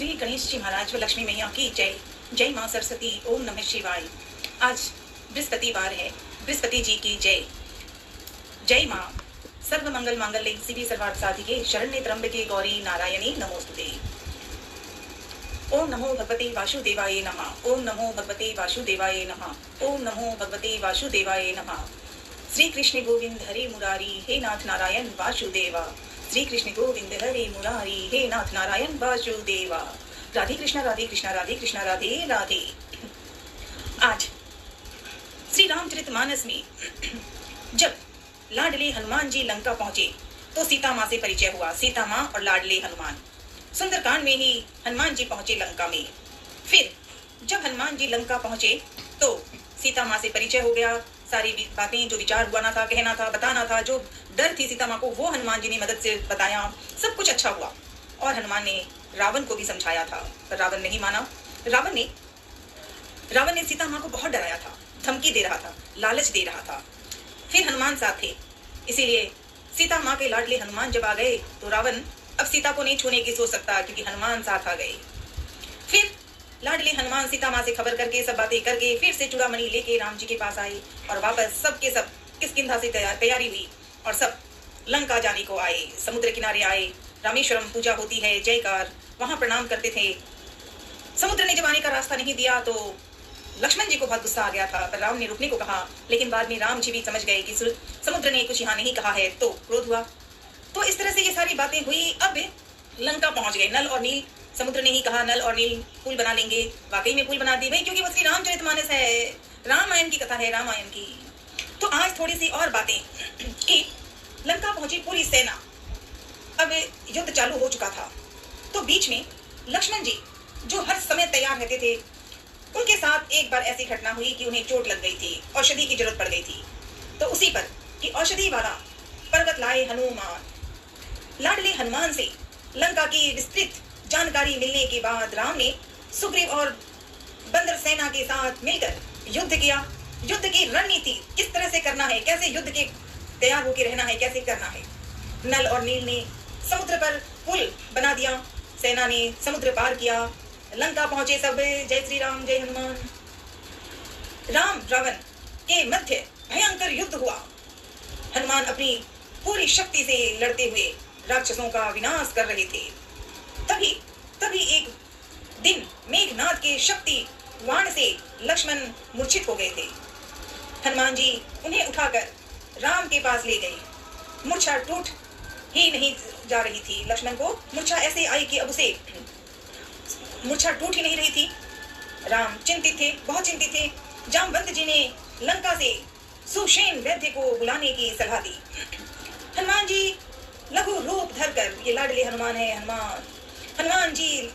श्री गणेश जी महाराज व लक्ष्मी मैया की जय। जय माँ सरस्वती। ओम नमः शिवाय। आज बृहस्पतिवार है। बृहस्पति जी की जय। जय माँ। सर्व मंगल मांगल्ये शिवे सर्वार्थ साधिके शरण्ये त्र्यंबके गौरी नारायणी नमोस्तुते। ओम नमो भगवते वासुदेवाय नमः। ओम नमो भगवते वासुदेवाय नमः। ओम नमो भगवते वासुदेवाय नमः। श्री कृष्ण गोविंद हरे मुरारी हे नाथ नारायण वासुदेवा। श्री कृष्ण गोविंद हरे मुरारी हे नाथ नारायण वासुदेवा। राधे कृष्णा राधे कृष्णा राधे कृष्णा राधे राधे। आज श्री रामचरितमानस में जब लाडले हनुमान जी लंका पहुंचे तो सीता माँ से परिचय हुआ। सीता माँ और लाडले हनुमान। सुंदरकांड में ही हनुमान जी पहुंचे लंका में। फिर जब हनुमान जी लंका पहुंचे तो सीता माँ से परिचय हो गया। सारी बातें जो विचार हुआ ना था, कहना था, बताना था, जो डर थी सीता माँ को, वो हनुमान जी ने मदद से बताया। सब कुछ अच्छा हुआ। और हनुमान ने रावण को भी समझाया था, पर रावण नहीं माना। रावण ने सीता माँ को बहुत डराया था, धमकी दे रहा था, लालच दे रहा था। फिर हनुमान साथ थे, इसीलिए सीता माँ के लाडले हनुमान जब आ गए तो रावण अब सीता को नहीं छूने की सोच सकता, क्योंकि हनुमान साथ आ गए। फिर लाडले हनुमान सीता माँ से खबर करके, सब बातें करके, फिर से चूड़ामणि लेके राम जी के पास आए और वापस सब के सब किष्किंधा से तैयारी हुई और सब लंका जाने को आए। समुद्र किनारे आए। रामेश्वरम पूजा होती है, जयकार, वहां प्रणाम करते थे। समुद्र ने जब आने का रास्ता नहीं दिया तो लक्ष्मण जी को बहुत गुस्सा आ गया था, पर राम ने रुकने को कहा। लेकिन बाद में राम जी भी समझ गए कि समुद्र ने कुछ यहाँ नहीं कहा है, तो क्रोध हुआ। तो इस तरह से ये सारी बातें हुई। अब लंका पहुंच गए। नल और नील, समुद्र ने ही कहा नल और नील पुल बना लेंगे। वाकई में पुल बना दी भाई, क्योंकि वो श्री रामचरितमानस है, रामायण की कथा है, रामायण की। तो आज थोड़ी सी और बातें कि लंका पहुंची पूरी सेना। अब युद्ध चालू हो चुका था। तो बीच में लक्ष्मण जी जो हर समय तैयार रहते थे, उनके साथ एक बार ऐसी घटना हुई कि उन्हें चोट लग गई थी, औषधि की जरूरत पड़ गई थी। तो उसी पर कि औषधि वाला पर्वत लाए हनुमान। लाडले हनुमान से लंका की विस्तृत जानकारी मिलने के बाद राम ने सुग्रीव और बंदर सेना के साथ मिलकर युद्ध किया। युद्ध की रणनीति किस तरह से करना है, कैसे युद्ध के तैयार होकर रहना है, कैसे करना है। नल और नील ने समुद्र पर पुल बना दिया। सेना ने समुद्र पार किया, लंका पहुंचे सब। जय श्री राम, जय हनुमान। राम रावण के मध्य भयंकर युद्ध हुआ। हनुमान अपनी पूरी शक्ति से लड़ते हुए राक्षसों का विनाश कर रहे थे। तभी एक दिन मेघनाद के शक्ति वाण से लक्ष्मण मूर्छित हो गए थे। हनुमान जी उन्हें उठाकर राम के पास ले गए। मूर्छा टूट ही नहीं जा रही थी। लक्ष्मण को मूर्छा ऐसे आई कि अब उसे मूर्छा टूट ही नहीं रही थी। राम चिंतित थे, बहुत चिंतित थे। जामवंत जी ने लंका से सुषेण वैद्य को बुलाने की सलाह दी। हनुमान जी लघु रूप धरकर, ये लाडले हनुमान है, हनुमान जी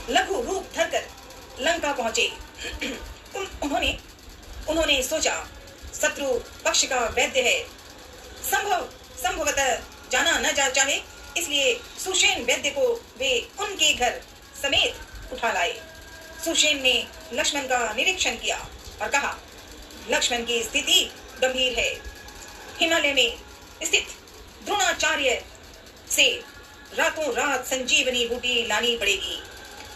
लघु रूप धरकर लंका पहुंचे। उन्होंने सोचा शत्रु पक्ष का वैद्य है, संभवतः जाना न जा चाहे, इसलिए सुषेण वैद्य को वे उनके घर समेत उठा लाए। सुषेण ने लक्ष्मण का निरीक्षण किया और कहा, लक्ष्मण की स्थिति गंभीर है। हिमालय में स्थित द्रोणाचार्य से रातों रात संजीवनी बूटी लानी पड़ेगी,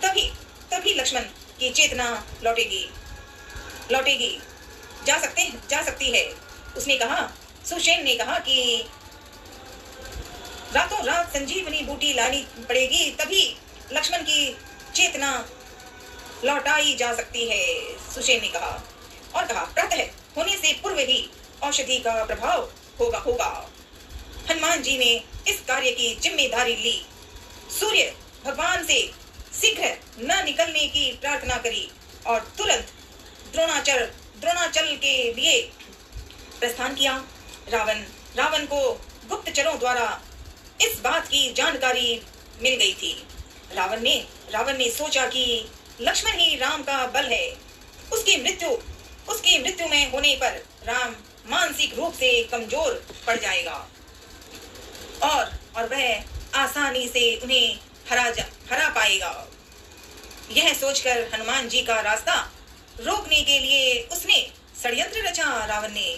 तभी लक्ष्मण की चेतना लौटेगी, जा सकती है। उसने कहा, सुषेण ने कहा कि रातों रात संजीवनी बूटी लानी पड़ेगी, तभी लक्ष्मण की चेतना लौटाई जा सकती है। सुषेण ने कहा और कहा, प्रातः होने से पूर्व ही औषधि का प्रभाव होगा। हनुमान जी ने इस कार्य की जिम्मेदारी ली। सूर्य भगवान से शीघ्र न निकलने की प्रार्थना करी और तुरंत द्रोणाचल के लिए प्रस्थान किया। रावण को गुप्तचरों द्वारा इस बात की जानकारी मिल गई थी। रावण ने सोचा कि लक्ष्मण ही राम का बल है। उसकी मृत्यु में होने पर राम मानसिक रूप से कमजोर पड़ जाएगा और वह आसानी से उन्हें हरा पाएगा। यह सोचकर हनुमान जी का रास्ता रोकने के लिए उसने षड्यंत्र रचा। रावण ने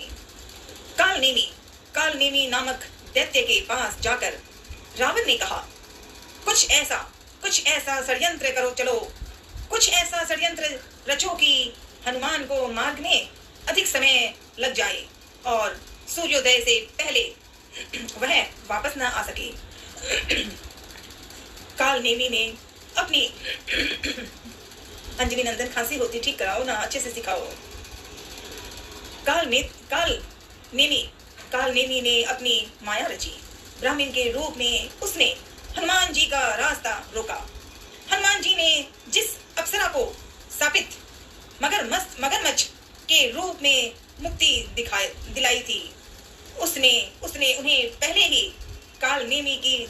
कालनेमी नामक दैत्य के पास जाकर रावण ने कहा, कुछ ऐसा कुछ ऐसा षड्यंत्र करो, चलो कुछ ऐसा षड्यंत्र रचो कि हनुमान को मार्ग में अधिक समय लग जाए और सूर्योदय से पहले वह वापस न आ सके। काल नेमी ने अपनी अंजलि नंदन, खांसी होती ठीक कराओ ना, अच्छे से सिखाओ। काल नेमी ने अपनी माया रची। ब्राह्मण के रूप में उसने हनुमान जी का रास्ता रोका। हनुमान जी ने जिस अप्सरा को सापित मगरमच्छ के रूप में मुक्ति दिलाई थी, उसने उन्हें पहले ही काल नेमी की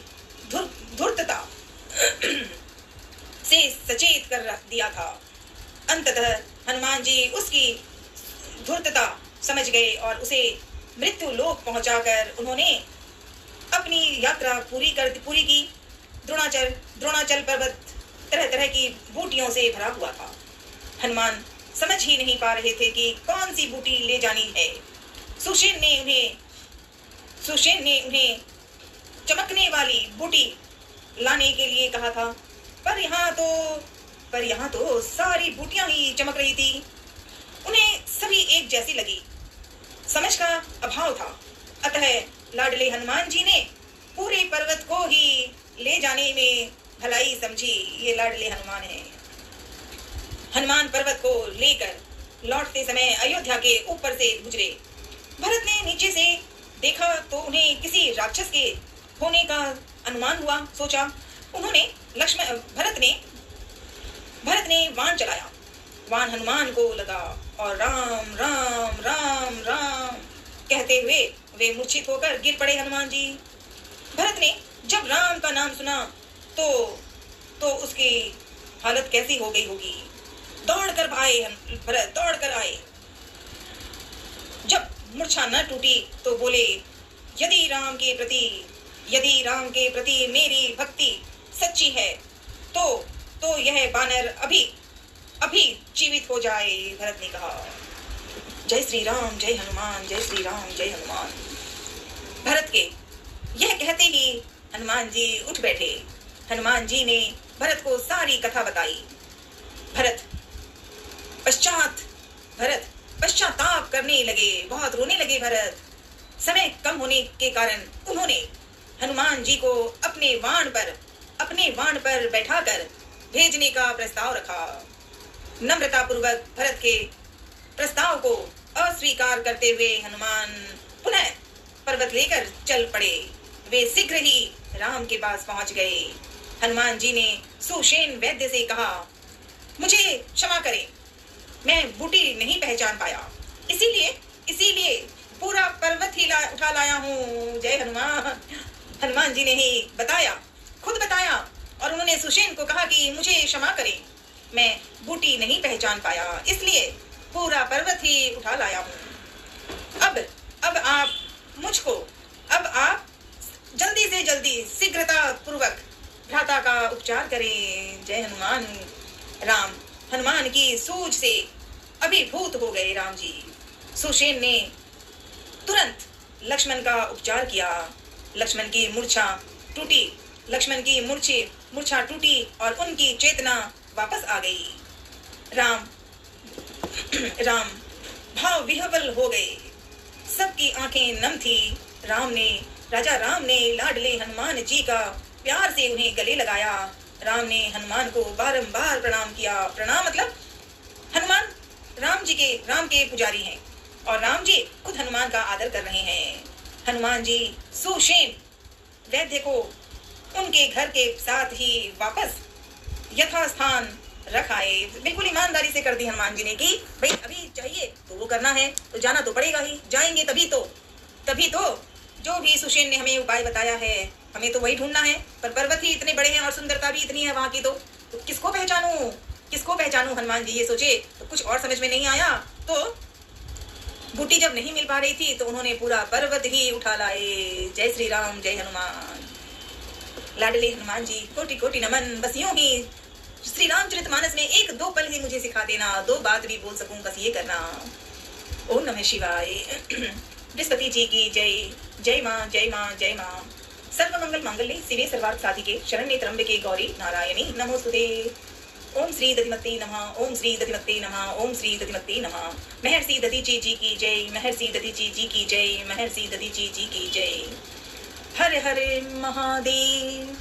धूर्तता से सचेत कर रख दिया था। अंततः हनुमान जी उसकी धूर्तता समझ गए और उसे मृत्यु लोक पहुंचाकर उन्होंने अपनी यात्रा पूरी की। द्रोणाचल पर्वत तरह तरह की बूटियों से भरा हुआ था। हनुमान समझ ही नहीं पा रहे थे कि कौन सी बूटी ले जानी है। सुषेण ने उन्हें चमकने वाली बूटी लाने के लिए कहा था, पर यहाँ तो सारी बूटियां ही चमक रही थी। उन्हें सभी एक जैसी लगी। समझ का अभाव था। अतः लाडले हनुमान जी ने पूरे पर्वत को ही ले जाने में भलाई समझी। ये लाडले हनुमान है। हनुमान पर्वत को लेकर लौटते समय अयोध्या के ऊपर से गुजरे। भरत ने नीचे से देखा तो उन्हें किसी राक्षस के होने का अनुमान हुआ। सोचा उन्होंने भरत ने बाण चलाया। बाण हनुमान को लगा और राम राम राम राम कहते हुए वे मूर्छित होकर गिर पड़े। हनुमान जी, भरत ने जब राम का नाम सुना तो उसकी हालत कैसी हो गई होगी। भरत दौड़ कर आए। जब मूर्छा न टूटी तो बोले, यदि राम के प्रति मेरी भक्ति सच्ची है तो यह बानर अभी जीवित हो जाए। भरत ने कहा, जय श्री राम, जय हनुमान, जय श्री राम, जय हनुमान। भरत के यह कहते ही हनुमान जी उठ बैठे। हनुमान जी ने भरत को सारी कथा बताई। भरत पश्चाताप करने लगे, बहुत रोने लगे। भरत समय कम होने के कारण उन्होंने हनुमान जी को अपने वाण पर बैठाकर भेजने का प्रस्ताव रखा। नम्रता पूर्वक भरत के प्रस्ताव को अस्वीकार करते हुए हनुमान पुनः पर्वत लेकर चल पड़े। वे शीघ्र ही राम के पास पहुंच गए। हनुमान जी ने सुषेण वैद्य से कहा, मुझे क्षमा करें, मैं बूटी नहीं पहचान पाया, इसीलिए पूरा पर्वत ही उठा लाया हूँ। जय हनुमान। हनुमान जी ने ही खुद बताया और उन्होंने सुषेण को कहा कि मुझे क्षमा करें, मैं बूटी नहीं पहचान पाया, इसलिए पूरा पर्वत ही उठा लाया हूँ। अब आप जल्दी से जल्दी शीघ्रता पूर्वक भ्राता का उपचार करें। जय हनुमान। राम हनुमान की सूझ से अभिभूत हो गए। राम जी। सुषेण ने तुरंत लक्ष्मण का उपचार किया। लक्ष्मण की मूर्छा टूटी और उनकी चेतना वापस आ गई। राम भाव विह्वल हो गए। सबकी आंखें नम थी। राजा राम ने लाडले हनुमान जी का प्यार से उन्हें गले लगाया। राम ने हनुमान को बारंबार प्रणाम किया। प्रणाम मतलब हनुमान राम के पुजारी हैं और राम जी खुद हनुमान का आदर कर रहे हैं। हनुमान जी सुषेण वैद्य को उनके घर के साथ ही वापस यथास्थान रख आए। बिल्कुल ईमानदारी से कर दी हनुमान जी ने कि भाई अभी चाहिए तो वो करना है तो जाना तो पड़ेगा ही, जाएंगे तभी तो जो भी सुषेण ने हमें उपाय बताया है हमें तो वही ढूंढना है। पर पर्वत ही इतने बड़े हैं और सुंदरता भी इतनी है वहां की, तो किसको पहचानूं। हनुमान जी ये सोचे तो कुछ और समझ में नहीं आया। तो बूटी जब नहीं मिल पा रही थी तो उन्होंने पूरा पर्वत ही उठा लाए। जय श्री राम, जय हनुमान। लाडले हनुमान जी कोटि कोटि नमन। बस यूं ही श्री रामचरितमानस में 1-2 पल ही मुझे सिखा देना, 2 बात भी बोल सकूं, बस ये करना। ओम नमः शिवाय। बृहस्पति जी की जय। जय माँ, जय माँ, जय माँ। सर्वमंगल मांगल्ये शिवे सर्वार्थ साधिके शरण्ये त्र्यंबके गौरी नारायणी नमोस्तुते। ओम श्री दधिमते नमः। ओम श्री दधिमते नमः। ओम श्री दधिमते नमः। महर्षि दधीची जी की जय। महर्षि दधीची जी की जय। महर्षि दधीची जी की जय। हर हर महादेव।